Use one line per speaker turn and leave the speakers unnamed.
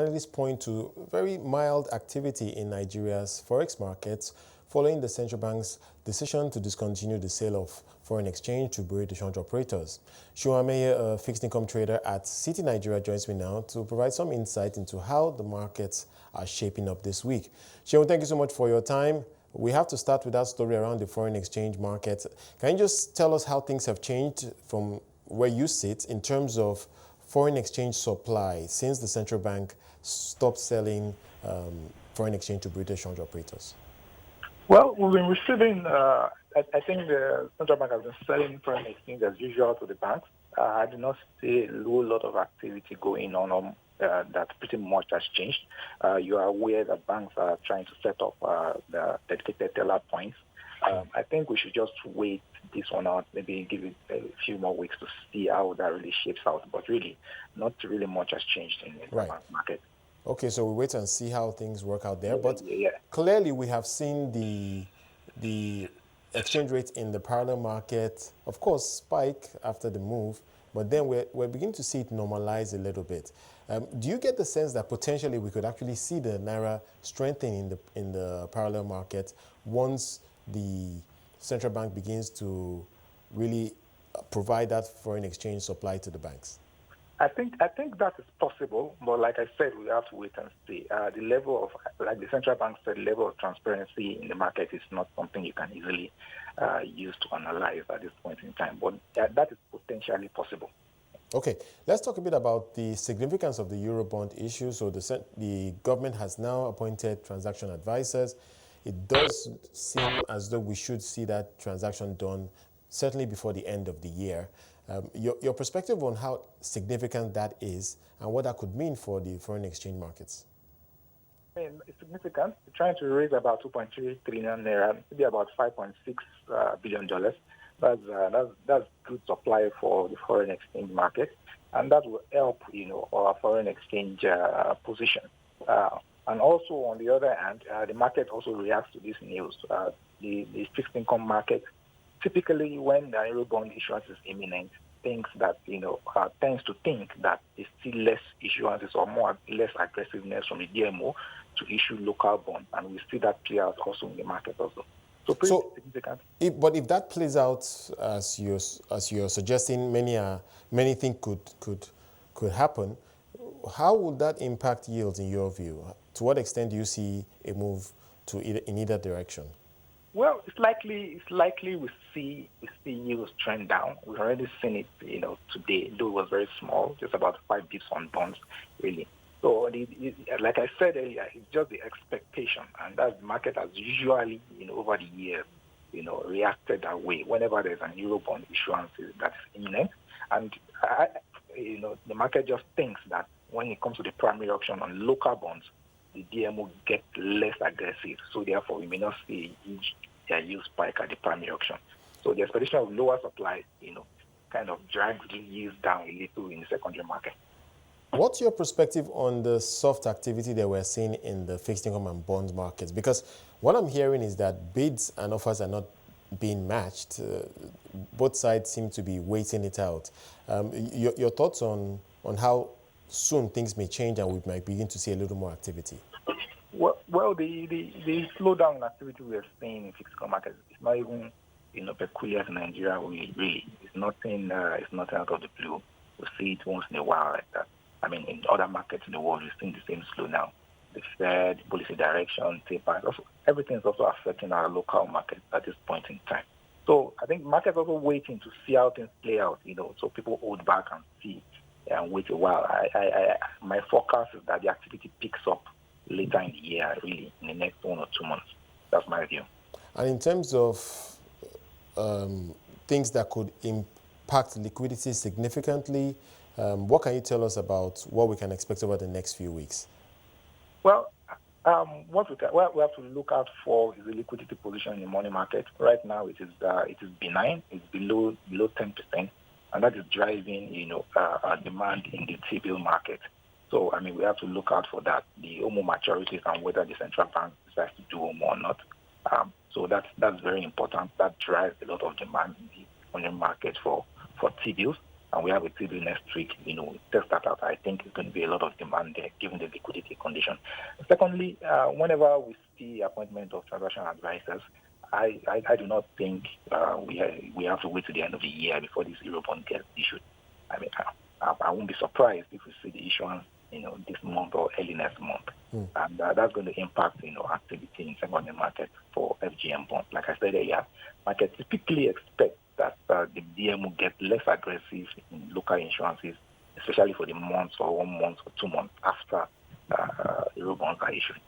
analysts point to very mild activity in Nigeria's forex markets following the central bank's decision to discontinue the sale of foreign exchange to British exchange operators. Seun Ameye, a fixed income trader at Citi Nigeria, joins me now to provide some insight into how the markets are shaping up this week. Seun, thank you so much for your time. We have to start with that story around the foreign exchange market. Can you just tell us how things have changed from where you sit in terms of foreign exchange supply since the central bank stopped selling foreign exchange to British exchange operators?
Well, we've been receiving, I think the central bank has been selling foreign exchange as usual to the banks. I do not see a whole lot of activity going on that pretty much has changed. You are aware that banks are trying to set up the dedicated teller points. I think we should just wait this one out, maybe give it a few more weeks to see how that really shapes out. But really, not really much has changed in the bank market.
Okay, so we wait and see how things work out there. But clearly, we have seen the exchange rate in the parallel market, of course, spike after the move. But then we're beginning to see it normalize a little bit. Do you get the sense that potentially we could actually see the naira strengthening in the parallel market once the central bank begins to really provide that foreign exchange supply to the banks?
I think that is possible, but like I said, we have to wait and see. The level of, like the central bank said, level of transparency in the market is not something you can easily use to analyze at this point in time, but that is potentially possible.
Okay, let's talk a bit about the significance of the Eurobond issue. So the government has now appointed transaction advisors. It does seem as though we should see that transaction done certainly before the end of the year. Your perspective on how significant that is and what that could mean for the foreign exchange markets?
I mean, it's significant. We're trying to raise about 2.3 trillion naira, maybe about $5.6 billion. That's good supply for the foreign exchange market, and that will help, our foreign exchange position. And also, on the other hand, the market also reacts to this news. The fixed income market, typically when the Eurobond issuance is imminent, thinks that, tends to think that there's still less issuances or less aggressiveness from the DMO to issue local bonds. And we see that play out also in the market also. So pretty significant.
But if that plays out as you're suggesting, many things could happen, how would that impact yields in your view? To what extent do you see a move in either direction?
Well, it's likely we see yields trend down. We've already seen it, today, though it was very small, just about 5 bips on bonds, really. So, like I said earlier, it's just the expectation, and that the market has usually, over the years, reacted that way whenever there's an Eurobond issuance that's imminent. And, the market just thinks that when it comes to the primary auction on local bonds, the DMO gets less aggressive. So, therefore, we may not see a huge spike at the primary auction. So, the expectation of lower supply, kind of drags the yields down a little in the secondary market.
What's your perspective on the soft activity that we're seeing in the fixed income and bond markets? Because what I'm hearing is that bids and offers are not being matched. Both sides seem to be waiting it out. Your thoughts on how soon things may change and we might begin to see a little more activity?
Well, the slowdown in activity we are seeing in fixed income markets is not even, peculiar to Nigeria. Really, it's nothing out of the blue. We see it once in a while like that. I mean, in other markets in the world, we're seeing the same slowdown. The Fed, policy direction, tapers, everything is also affecting our local market at this point in time. So I think markets are also waiting to see how things play out, so people hold back and see and wait a while. My forecast is that the activity picks up later in the year, really, in the next 1 or 2 months. That's my view.
And in terms of things that could impact liquidity significantly, what can you tell us about what we can expect over the next few weeks?
Well, what we have to look out for is the liquidity position in the money market. Right now, it is benign. It's below 10%, and that is driving demand in the T-bill market. So, I mean, we have to look out for that, the OMO maturities and whether the central bank decides to do OMO or not. So that's very important. That drives a lot of demand in the market for T-bills. and we have a T-bill next week, test that out. I think it's going to be a lot of demand there, given the liquidity condition. Secondly, whenever we see appointment of transaction advisors, I do not think we have to wait to the end of the year before this Eurobond gets issued. I mean, I won't be surprised if we see the issuance, this month or early next month. And that's going to impact, activity in secondary market for FGM bonds. Like I said earlier, markets typically expect that the DM will get less aggressive in local insurances, especially for the months or 1 month or 2 months after Eurobonds are issued.